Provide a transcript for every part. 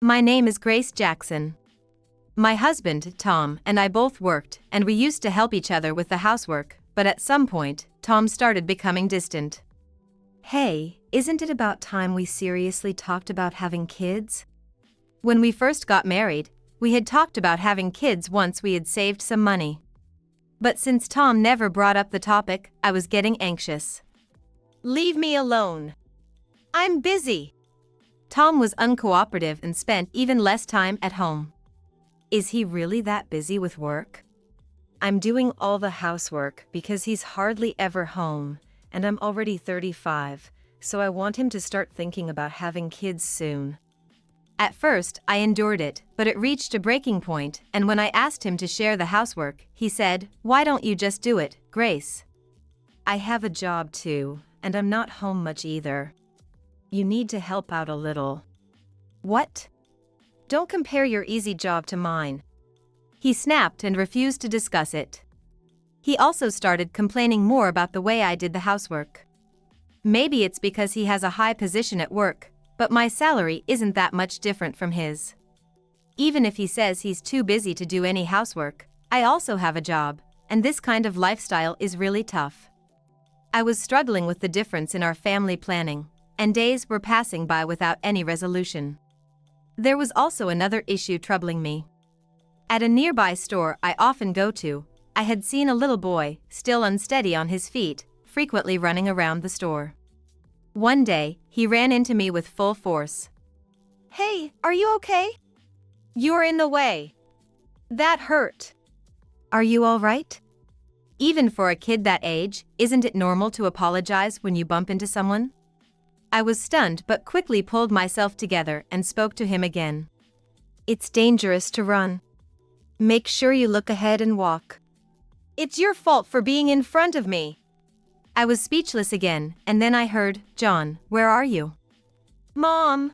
My name is Grace Jackson. My husband, Tom, and I both worked, and we used to help each other with the housework, but at some point, Tom started becoming distant. Hey, isn't it about time we seriously talked about having kids? When we first got married, we had talked about having kids once we had saved some money. But since Tom never brought up the topic, I was getting anxious. Leave me alone. I'm busy. Tom was uncooperative and spent even less time at home. Is he really that busy with work? I'm doing all the housework because he's hardly ever home, and I'm already 35, so I want him to start thinking about having kids soon. At first, I endured it, but it reached a breaking point, and when I asked him to share the housework, he said, "Why don't you just do it, Grace? I have a job too, and I'm not home much either. You need to help out a little." What? Don't compare your easy job to mine. He snapped and refused to discuss it. He also started complaining more about the way I did the housework. Maybe it's because he has a high position at work, but my salary isn't that much different from his. Even if he says he's too busy to do any housework, I also have a job, and this kind of lifestyle is really tough. I was struggling with the difference in our family planning, and days were passing by without any resolution. There was also another issue troubling me. At a nearby store I often go to, I had seen a little boy, still unsteady on his feet, frequently running around the store. One day, he ran into me with full force. "Hey, are you okay? You're in the way. That hurt. Are you all right?" Even for a kid that age, isn't it normal to apologize when you bump into someone? I was stunned but quickly pulled myself together and spoke to him again. "It's dangerous to run. Make sure you look ahead and walk. It's your fault for being in front of me." I was speechless again, and then I heard, "John, where are you?" "Mom."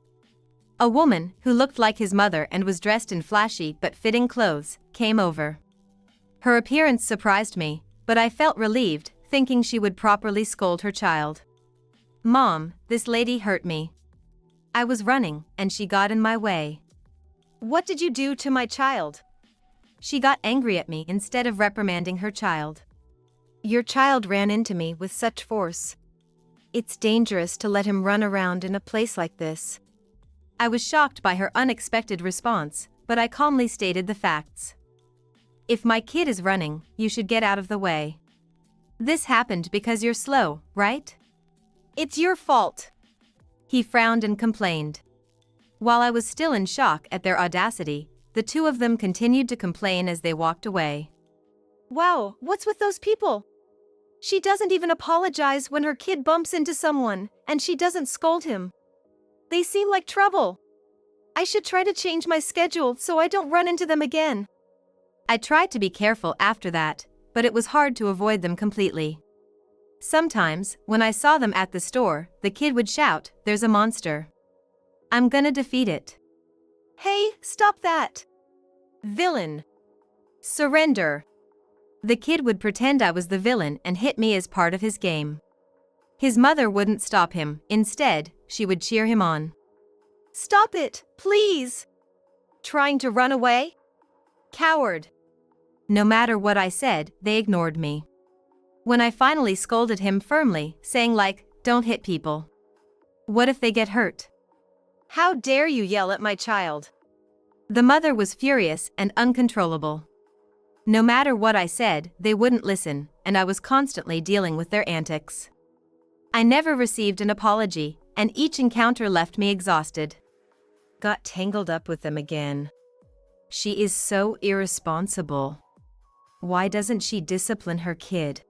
A woman, who looked like his mother and was dressed in flashy but fitting clothes, came over. Her appearance surprised me, but I felt relieved, thinking she would properly scold her child. "Mom, this lady hurt me. I was running, and she got in my way." "What did you do to my child?" She got angry at me instead of reprimanding her child. "Your child ran into me with such force. It's dangerous to let him run around in a place like this." I was shocked by her unexpected response, but I calmly stated the facts. "If my kid is running, you should get out of the way. This happened because you're slow, right? It's your fault." He frowned and complained. While I was still in shock at their audacity, the two of them continued to complain as they walked away. "Wow, what's with those people? She doesn't even apologize when her kid bumps into someone, and she doesn't scold him. They seem like trouble. I should try to change my schedule so I don't run into them again." I tried to be careful after that, but it was hard to avoid them completely. Sometimes, when I saw them at the store, the kid would shout, "There's a monster. I'm gonna defeat it." "Hey, stop that. Villain. Surrender." The kid would pretend I was the villain and hit me as part of his game. His mother wouldn't stop him, instead, she would cheer him on. "Stop it, please. Trying to run away? Coward." No matter what I said, they ignored me. When I finally scolded him firmly, saying like, "Don't hit people. What if they get hurt? How dare you yell at my child?" The mother was furious and uncontrollable. No matter what I said, they wouldn't listen, and I was constantly dealing with their antics. I never received an apology, and each encounter left me exhausted. Got tangled up with them again. She is so irresponsible. Why doesn't she discipline her kid?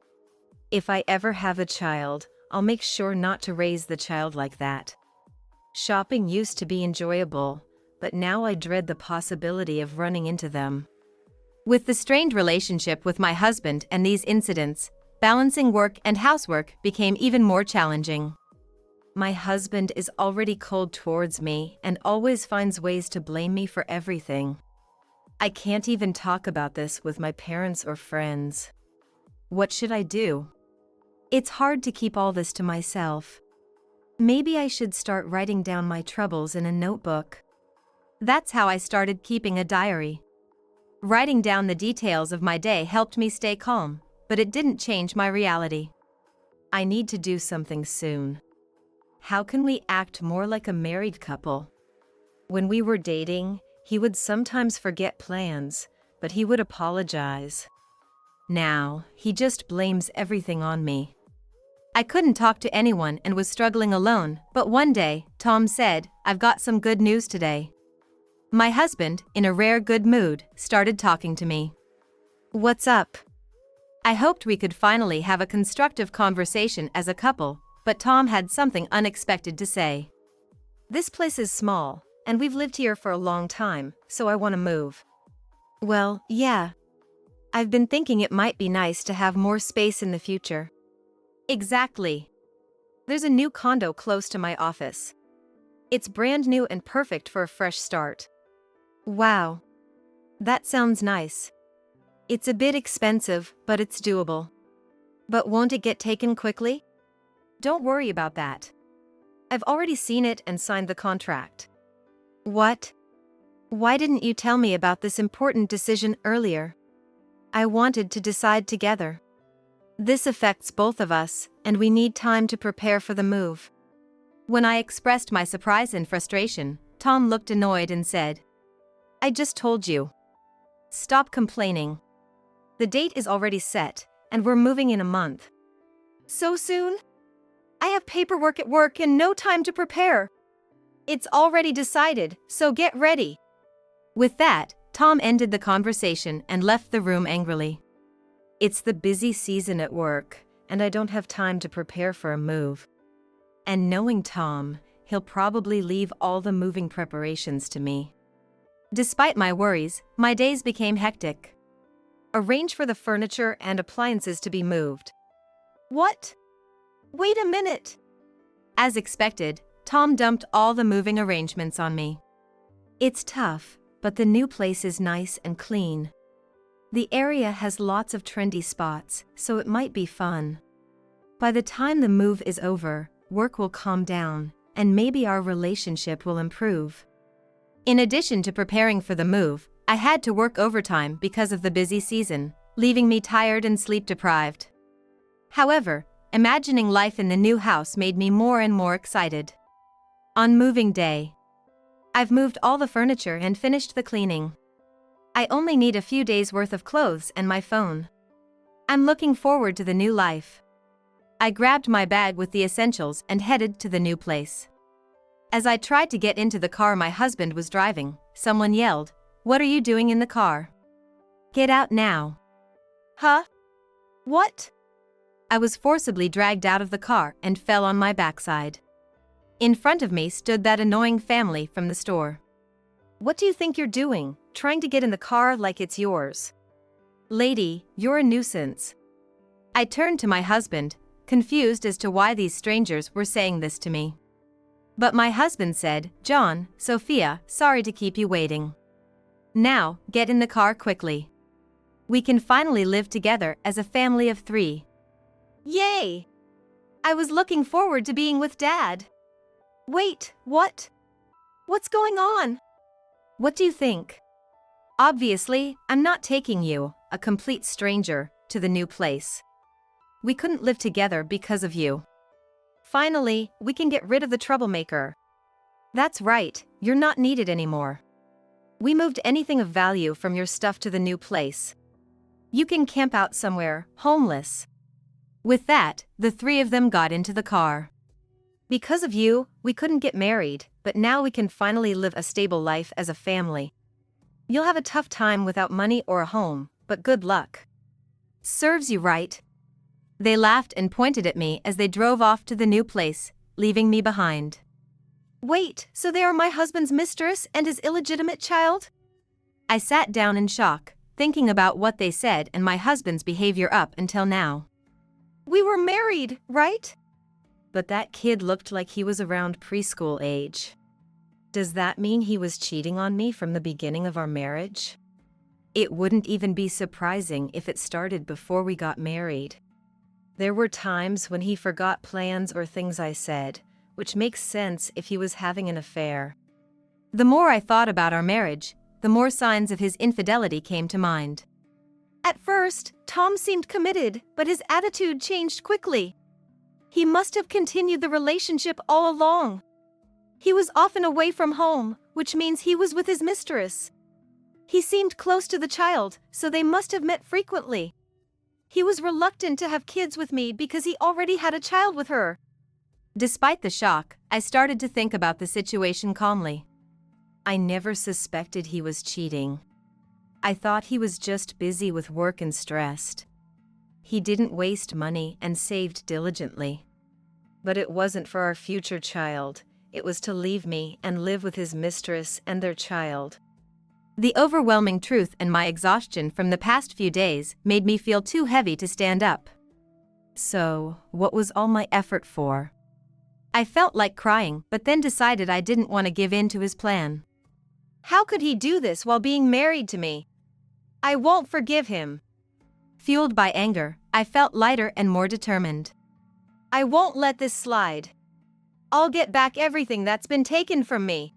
If I ever have a child, I'll make sure not to raise the child like that. Shopping used to be enjoyable, but now I dread the possibility of running into them. With the strained relationship with my husband and these incidents, balancing work and housework became even more challenging. My husband is already cold towards me and always finds ways to blame me for everything. I can't even talk about this with my parents or friends. What should I do? It's hard to keep all this to myself. Maybe I should start writing down my troubles in a notebook. That's how I started keeping a diary. Writing down the details of my day helped me stay calm, but it didn't change my reality. I need to do something soon. How can we act more like a married couple? When we were dating, he would sometimes forget plans, but he would apologize. Now, he just blames everything on me. I couldn't talk to anyone and was struggling alone, but one day, Tom said, "I've got some good news today." My husband, in a rare good mood, started talking to me. "What's up?" I hoped we could finally have a constructive conversation as a couple, but Tom had something unexpected to say. "This place is small, and we've lived here for a long time, so I want to move." "Well, yeah. I've been thinking it might be nice to have more space in the future." "Exactly. There's a new condo close to my office. It's brand new and perfect for a fresh start." "Wow. That sounds nice. It's a bit expensive, but it's doable." "But won't it get taken quickly?" "Don't worry about that. I've already seen it and signed the contract." "What? Why didn't you tell me about this important decision earlier?" "I wanted to decide together. This affects both of us, and we need time to prepare for the move." When I expressed my surprise and frustration, Tom looked annoyed and said, "I just told you. Stop complaining. The date is already set, and we're moving in a month." "So soon? I have paperwork at work and no time to prepare." "It's already decided, so get ready." With that, Tom ended the conversation and left the room angrily. It's the busy season at work, and I don't have time to prepare for a move. And knowing Tom, he'll probably leave all the moving preparations to me. Despite my worries, my days became hectic. Arrange for the furniture and appliances to be moved. "What? Wait a minute." As expected, Tom dumped all the moving arrangements on me. "It's tough, but the new place is nice and clean. The area has lots of trendy spots, so it might be fun. By the time the move is over, work will calm down, and maybe our relationship will improve." In addition to preparing for the move, I had to work overtime because of the busy season, leaving me tired and sleep-deprived. However, imagining life in the new house made me more and more excited. On moving day, I've moved all the furniture and finished the cleaning. I only need a few days' worth of clothes and my phone. I'm looking forward to the new life. I grabbed my bag with the essentials and headed to the new place. As I tried to get into the car my husband was driving, someone yelled, "What are you doing in the car? Get out now." "Huh? What?" I was forcibly dragged out of the car and fell on my backside. In front of me stood that annoying family from the store. "What do you think you're doing, trying to get in the car like it's yours? Lady, you're a nuisance." I turned to my husband, confused as to why these strangers were saying this to me. But my husband said, "John, Sophia, sorry to keep you waiting. Now, get in the car quickly. We can finally live together as a family of 3. Yay! I was looking forward to being with Dad." "Wait, what? What's going on?" "What do you think? Obviously, I'm not taking you, a complete stranger, to the new place. We couldn't live together because of you. Finally, we can get rid of the troublemaker." "That's right, you're not needed anymore. We moved anything of value from your stuff to the new place. You can camp out somewhere, homeless." With that, the 3 of them got into the car. "Because of you, we couldn't get married, but now we can finally live a stable life as a family. You'll have a tough time without money or a home, but good luck." "Serves you right." They laughed and pointed at me as they drove off to the new place, leaving me behind. "Wait, so they are my husband's mistress and his illegitimate child?" I sat down in shock, thinking about what they said and my husband's behavior up until now. "We were married, right?" "But that kid looked like he was around preschool age. Does that mean he was cheating on me from the beginning of our marriage? It wouldn't even be surprising if it started before we got married. There were times when he forgot plans or things I said, which makes sense if he was having an affair. The more I thought about our marriage, the more signs of his infidelity came to mind. At first, Tom seemed committed, but his attitude changed quickly. He must have continued the relationship all along. He was often away from home, which means he was with his mistress. He seemed close to the child, so they must have met frequently. He was reluctant to have kids with me because he already had a child with her. Despite the shock, I started to think about the situation calmly. I never suspected he was cheating. I thought he was just busy with work and stressed. He didn't waste money and saved diligently. But it wasn't for our future child. It was to leave me and live with his mistress and their child. The overwhelming truth and my exhaustion from the past few days made me feel too heavy to stand up. So, what was all my effort for? I felt like crying, but then decided I didn't want to give in to his plan. How could he do this while being married to me? I won't forgive him. Fueled by anger, I felt lighter and more determined. I won't let this slide. I'll get back everything that's been taken from me.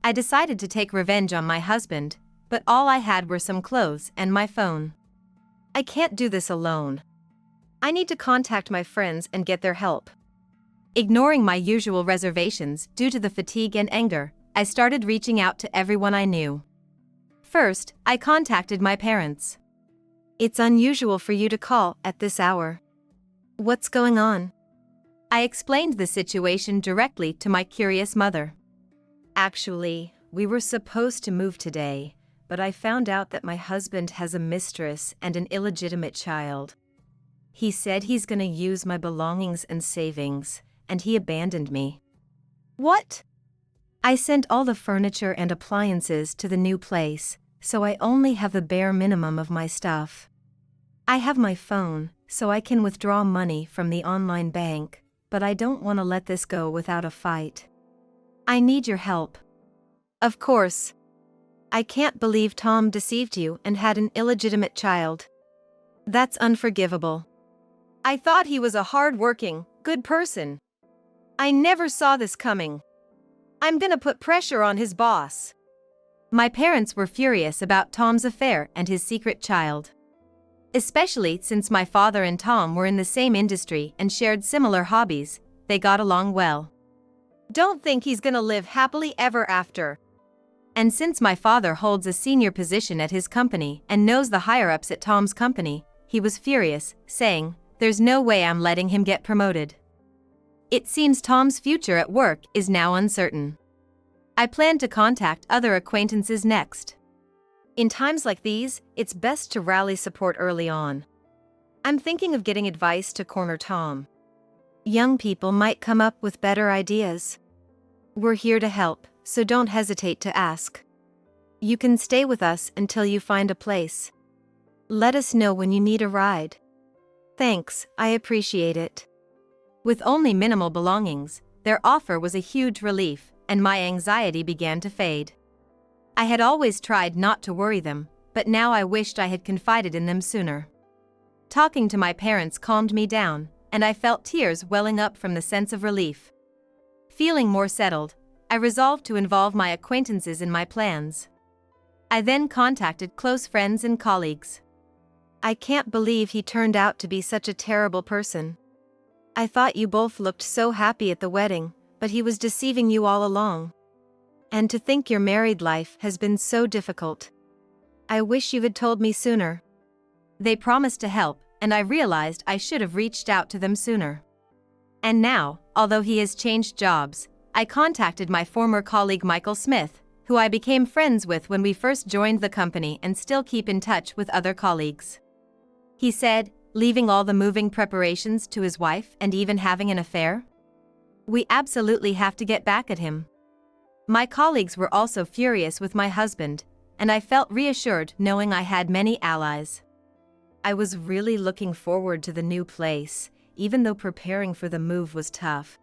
I decided to take revenge on my husband, but all I had were some clothes and my phone. I can't do this alone. I need to contact my friends and get their help. Ignoring my usual reservations due to the fatigue and anger, I started reaching out to everyone I knew. First, I contacted my parents. It's unusual for you to call at this hour. What's going on? I explained the situation directly to my curious mother. Actually, we were supposed to move today, but I found out that my husband has a mistress and an illegitimate child. He said he's gonna use my belongings and savings, and he abandoned me. What? I sent all the furniture and appliances to the new place, so I only have the bare minimum of my stuff. I have my phone, so I can withdraw money from the online bank, but I don't want to let this go without a fight. I need your help. Of course. I can't believe Tom deceived you and had an illegitimate child. That's unforgivable. I thought he was a hard-working, good person. I never saw this coming. I'm gonna put pressure on his boss. My parents were furious about Tom's affair and his secret child. Especially since my father and Tom were in the same industry and shared similar hobbies, they got along well. Don't think he's gonna live happily ever after. And since my father holds a senior position at his company and knows the higher-ups at Tom's company, he was furious, saying, "There's no way I'm letting him get promoted." It seems Tom's future at work is now uncertain. I plan to contact other acquaintances next. In times like these, it's best to rally support early on. I'm thinking of getting advice to corner Tom. Young people might come up with better ideas. We're here to help, so don't hesitate to ask. You can stay with us until you find a place. Let us know when you need a ride. Thanks, I appreciate it. With only minimal belongings, their offer was a huge relief, and my anxiety began to fade. I had always tried not to worry them, but now I wished I had confided in them sooner. Talking to my parents calmed me down, and I felt tears welling up from the sense of relief. Feeling more settled, I resolved to involve my acquaintances in my plans. I then contacted close friends and colleagues. I can't believe he turned out to be such a terrible person. I thought you both looked so happy at the wedding, but he was deceiving you all along. And to think your married life has been so difficult. I wish you had told me sooner. They promised to help, and I realized I should have reached out to them sooner. And now, although he has changed jobs, I contacted my former colleague Michael Smith, who I became friends with when we first joined the company and still keep in touch with other colleagues. He said, leaving all the moving preparations to his wife and even having an affair? We absolutely have to get back at him. My colleagues were also furious with my husband, and I felt reassured knowing I had many allies. I was really looking forward to the new place, even though preparing for the move was tough.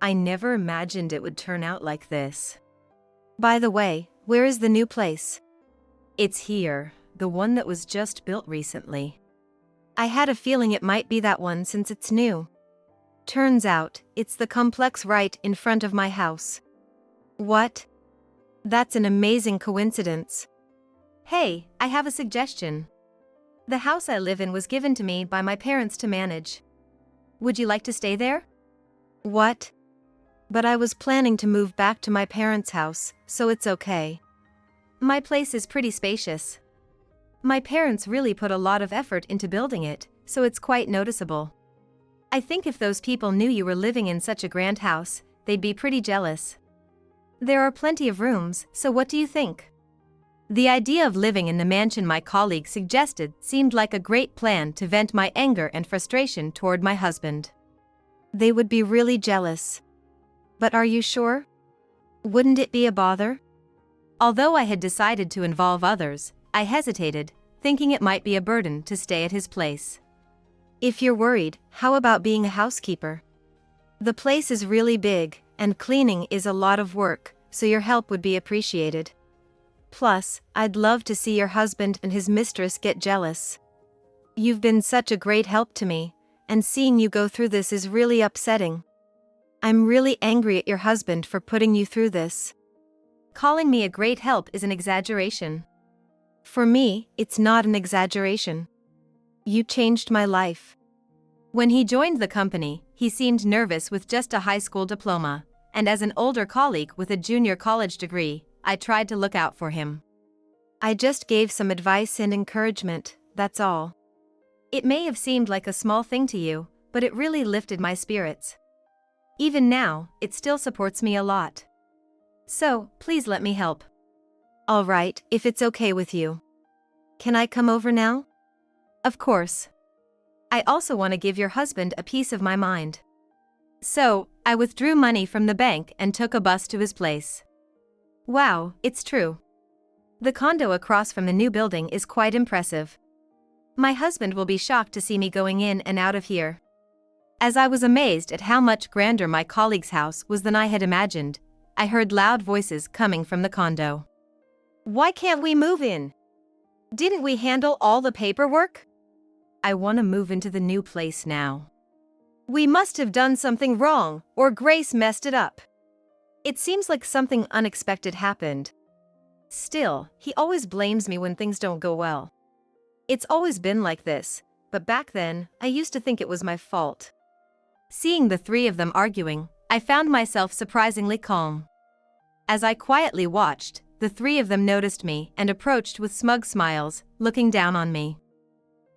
I never imagined it would turn out like this. By the way, where is the new place? It's here, the one that was just built recently. I had a feeling it might be that one since it's new. Turns out, it's the complex right in front of my house. What? That's an amazing coincidence. Hey, I have a suggestion. The house I live in was given to me by my parents to manage. Would you like to stay there? What? But I was planning to move back to my parents' house, so it's okay. My place is pretty spacious. My parents really put a lot of effort into building it, so it's quite noticeable. I think if those people knew you were living in such a grand house, they'd be pretty jealous. There are plenty of rooms, so what do you think? The idea of living in the mansion my colleague suggested seemed like a great plan to vent my anger and frustration toward my husband. They would be really jealous. But are you sure? Wouldn't it be a bother? Although I had decided to involve others, I hesitated, thinking it might be a burden to stay at his place. If you're worried, how about being a housekeeper? The place is really big, and cleaning is a lot of work, so your help would be appreciated. Plus, I'd love to see your husband and his mistress get jealous. You've been such a great help to me, and seeing you go through this is really upsetting. I'm really angry at your husband for putting you through this. Calling me a great help is an exaggeration. For me, it's not an exaggeration. You changed my life. When he joined the company, he seemed nervous with just a high school diploma, and as an older colleague with a junior college degree, I tried to look out for him. I just gave some advice and encouragement, that's all. It may have seemed like a small thing to you, but it really lifted my spirits. Even now, it still supports me a lot. So, please let me help. All right, if it's okay with you. Can I come over now? Of course. I also want to give your husband a piece of my mind. So, I withdrew money from the bank and took a bus to his place. Wow, it's true. The condo across from the new building is quite impressive. My husband will be shocked to see me going in and out of here. As I was amazed at how much grander my colleague's house was than I had imagined, I heard loud voices coming from the condo. Why can't we move in? Didn't we handle all the paperwork? I want to move into the new place now. We must have done something wrong, or Grace messed it up. It seems like something unexpected happened. Still, he always blames me when things don't go well. It's always been like this, but back then, I used to think it was my fault. Seeing the three of them arguing, I found myself surprisingly calm. As I quietly watched, the three of them noticed me and approached with smug smiles, looking down on me.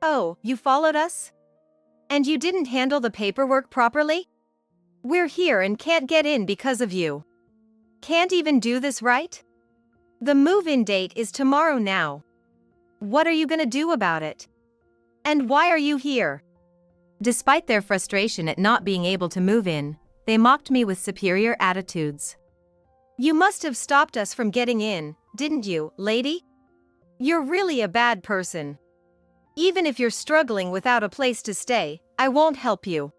Oh, you followed us? And you didn't handle the paperwork properly? We're here and can't get in because of you. Can't even do this right? The move-in date is tomorrow now. What are you gonna do about it? And why are you here? Despite their frustration at not being able to move in, they mocked me with superior attitudes. You must have stopped us from getting in, didn't you, lady? You're really a bad person. Even if you're struggling without a place to stay, I won't help you.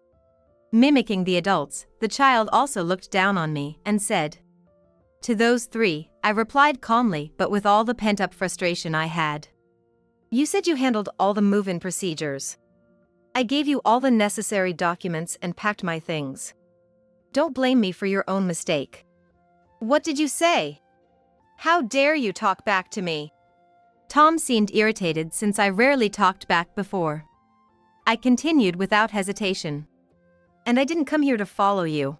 Mimicking the adults, the child also looked down on me and said. To those three, I replied calmly but with all the pent-up frustration I had. You said you handled all the move-in procedures. I gave you all the necessary documents and packed my things. Don't blame me for your own mistake. What did you say? How dare you talk back to me? Tom seemed irritated since I rarely talked back before. I continued without hesitation. And I didn't come here to follow you.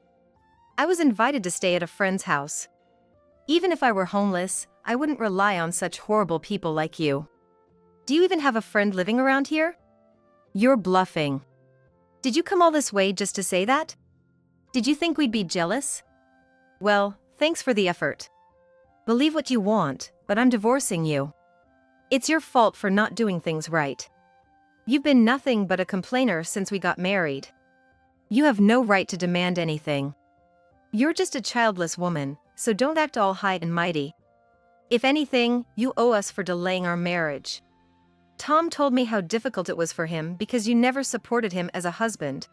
I was invited to stay at a friend's house. Even if I were homeless, I wouldn't rely on such horrible people like you. Do you even have a friend living around here? You're bluffing. Did you come all this way just to say that? Did you think we'd be jealous? Well, thanks for the effort. Believe what you want, but I'm divorcing you. It's your fault for not doing things right. You've been nothing but a complainer since we got married. You have no right to demand anything. You're just a childless woman, so don't act all high and mighty. If anything, you owe us for delaying our marriage. Tom told me how difficult it was for him because you never supported him as a husband.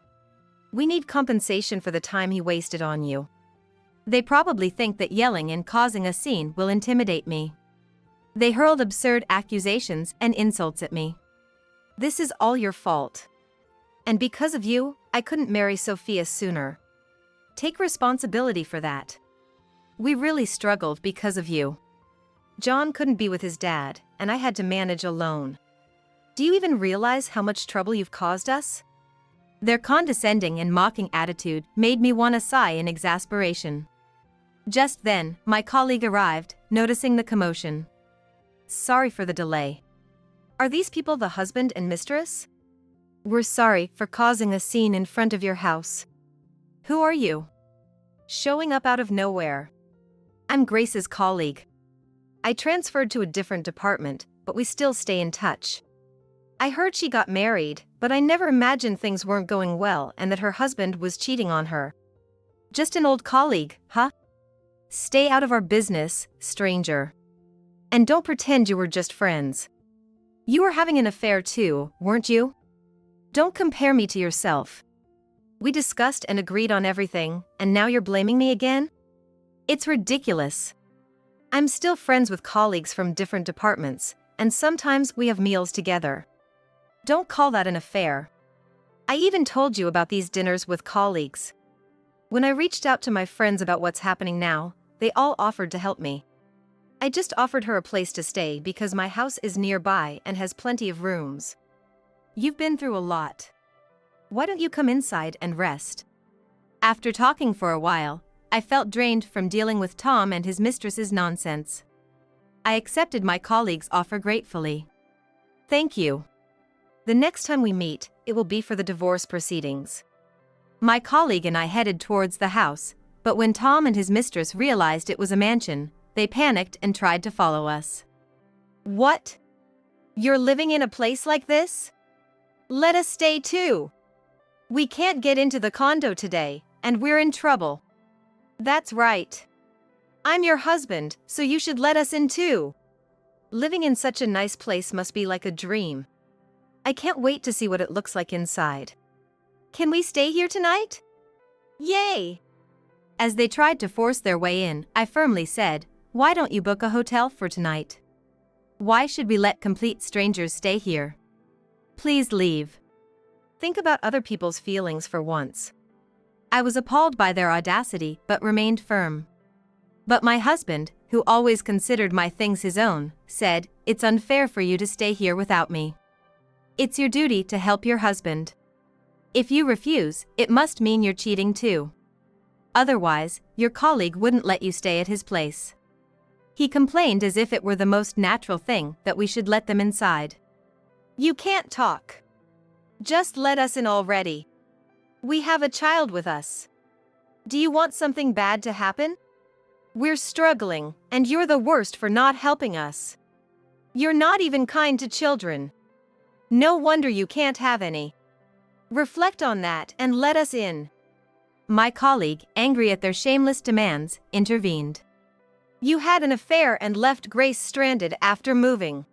We need compensation for the time he wasted on you. They probably think that yelling and causing a scene will intimidate me. They hurled absurd accusations and insults at me. This is all your fault. And because of you, I couldn't marry Sophia sooner. Take responsibility for that. We really struggled because of you. John couldn't be with his dad, and I had to manage alone. Do you even realize how much trouble you've caused us? Their condescending and mocking attitude made me want to sigh in exasperation. Just then, my colleague arrived, noticing the commotion. Sorry for the delay. Are these people the husband and mistress? We're sorry for causing a scene in front of your house. Who are you? Showing up out of nowhere. I'm Grace's colleague. I transferred to a different department, but we still stay in touch. I heard she got married, but I never imagined things weren't going well and that her husband was cheating on her. Just an old colleague, huh? Stay out of our business, stranger. And don't pretend you were just friends. You were having an affair too, weren't you? Don't compare me to yourself. We discussed and agreed on everything, and now you're blaming me again? It's ridiculous. I'm still friends with colleagues from different departments, and sometimes we have meals together. Don't call that an affair. I even told you about these dinners with colleagues. When I reached out to my friends about what's happening now, they all offered to help me. I just offered her a place to stay because my house is nearby and has plenty of rooms. You've been through a lot. Why don't you come inside and rest? After talking for a while, I felt drained from dealing with Tom and his mistress's nonsense. I accepted my colleague's offer gratefully. Thank you. The next time we meet, it will be for the divorce proceedings. My colleague and I headed towards the house, but when Tom and his mistress realized it was a mansion, they panicked and tried to follow us. What? You're living in a place like this? Let us stay too. We can't get into the condo today, and we're in trouble. That's right. I'm your husband, so you should let us in too. Living in such a nice place must be like a dream. I can't wait to see what it looks like inside. Can we stay here tonight? Yay! As they tried to force their way in, I firmly said, why don't you book a hotel for tonight? Why should we let complete strangers stay here? Please leave. Think about other people's feelings for once. I was appalled by their audacity but remained firm. But my husband, who always considered my things his own, said, it's unfair for you to stay here without me. It's your duty to help your husband. If you refuse, it must mean you're cheating too. Otherwise, your colleague wouldn't let you stay at his place. He complained as if it were the most natural thing that we should let them inside. You can't talk. Just let us in already. We have a child with us. Do you want something bad to happen? We're struggling, and you're the worst for not helping us. You're not even kind to children. No wonder you can't have any. Reflect on that and let us in. My colleague, angry at their shameless demands, intervened. You had an affair and left Grace stranded after moving.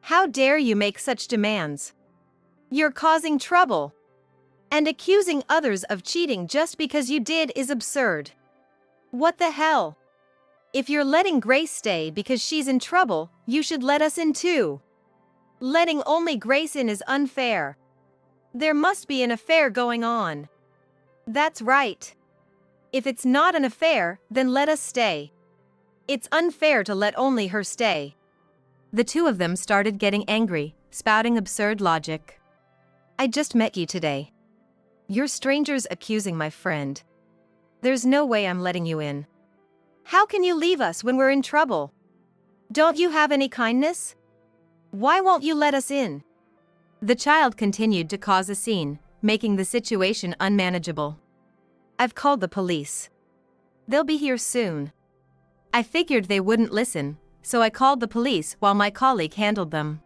How dare you make such demands? You're causing trouble. And accusing others of cheating just because you did is absurd. What the hell? If you're letting Grace stay because she's in trouble, you should let us in too. Letting only Grace in is unfair. There must be an affair going on. That's right. If it's not an affair, then let us stay. It's unfair to let only her stay. The two of them started getting angry, spouting absurd logic. I just met you today. You're strangers accusing my friend. There's no way I'm letting you in. How can you leave us when we're in trouble? Don't you have any kindness? Why won't you let us in? The child continued to cause a scene, making the situation unmanageable. I've called the police. They'll be here soon. I figured they wouldn't listen, so I called the police while my colleague handled them.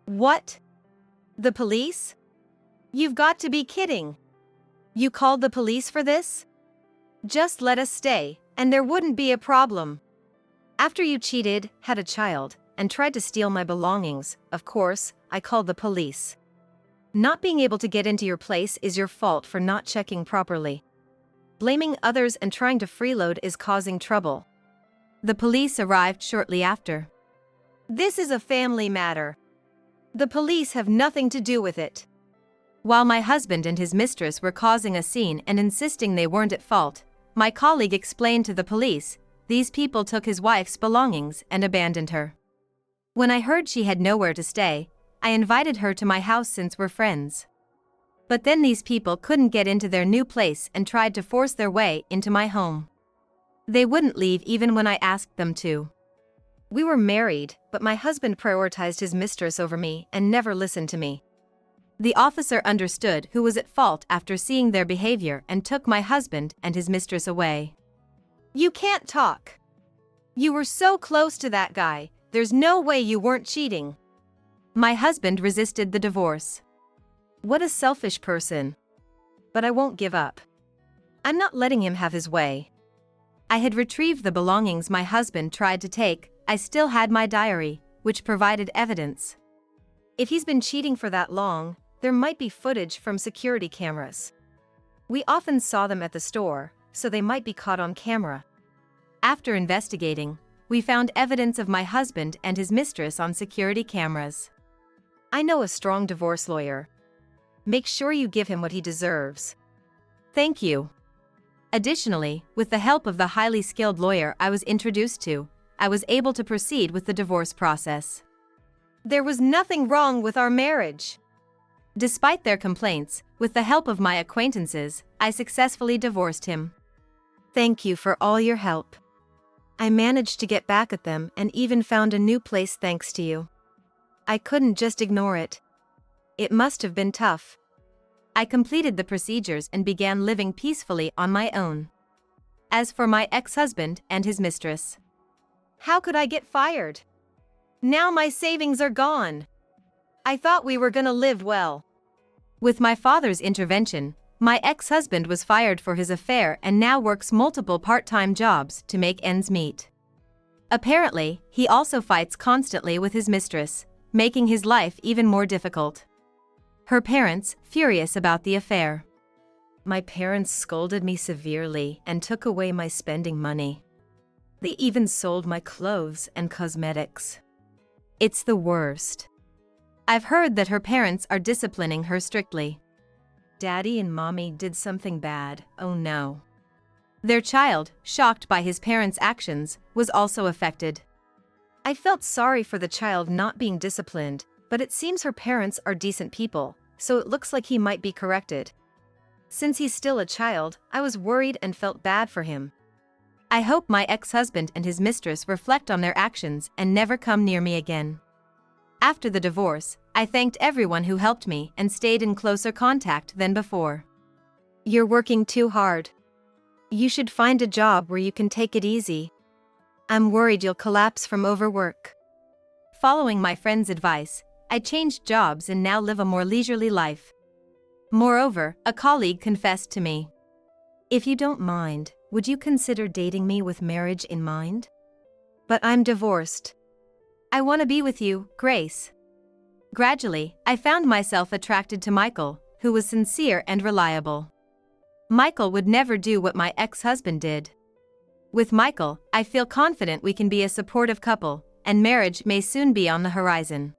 What? The police? You've got to be kidding. You called the police for this? Just let us stay, and there wouldn't be a problem. After you cheated, had a child, and tried to steal my belongings, of course, I called the police. Not being able to get into your place is your fault for not checking properly. Blaming others and trying to freeload is causing trouble. The police arrived shortly after. This is a family matter. The police have nothing to do with it. While my husband and his mistress were causing a scene and insisting they weren't at fault, my colleague explained to the police, these people took his wife's belongings and abandoned her. When I heard she had nowhere to stay, I invited her to my house since we're friends. But then these people couldn't get into their new place and tried to force their way into my home. They wouldn't leave even when I asked them to. We were married, but my husband prioritized his mistress over me and never listened to me. The officer understood who was at fault after seeing their behavior and took my husband and his mistress away. You can't talk. You were so close to that guy, there's no way you weren't cheating. My husband resisted the divorce. What a selfish person. But I won't give up. I'm not letting him have his way. I had retrieved the belongings my husband tried to take. I still had my diary, which provided evidence. If he's been cheating for that long, there might be footage from security cameras. We often saw them at the store, so they might be caught on camera. After investigating, we found evidence of my husband and his mistress on security cameras. I know a strong divorce lawyer. Make sure you give him what he deserves. Thank you. Additionally, with the help of the highly skilled lawyer I was introduced to, I was able to proceed with the divorce process. There was nothing wrong with our marriage. Despite their complaints, with the help of my acquaintances, I successfully divorced him. Thank you for all your help. I managed to get back at them and even found a new place thanks to you. I couldn't just ignore it. It must have been tough. I completed the procedures and began living peacefully on my own. As for my ex-husband and his mistress, how could I get fired? Now my savings are gone. I thought we were gonna live well. With my father's intervention, my ex-husband was fired for his affair and now works multiple part-time jobs to make ends meet. Apparently, he also fights constantly with his mistress, making his life even more difficult. Her parents, furious about the affair. My parents scolded me severely and took away my spending money. They even sold my clothes and cosmetics. It's the worst. I've heard that her parents are disciplining her strictly. Daddy and Mommy did something bad, oh no. Their child, shocked by his parents' actions, was also affected. I felt sorry for the child not being disciplined, but it seems her parents are decent people, so it looks like he might be corrected. Since he's still a child, I was worried and felt bad for him. I hope my ex-husband and his mistress reflect on their actions and never come near me again. After the divorce, I thanked everyone who helped me and stayed in closer contact than before. You're working too hard. You should find a job where you can take it easy. I'm worried you'll collapse from overwork. Following my friend's advice, I changed jobs and now live a more leisurely life. Moreover, a colleague confessed to me. If you don't mind, would you consider dating me with marriage in mind? But I'm divorced. I want to be with you, Grace. Gradually, I found myself attracted to Michael, who was sincere and reliable. Michael would never do what my ex-husband did. With Michael, I feel confident we can be a supportive couple, and marriage may soon be on the horizon.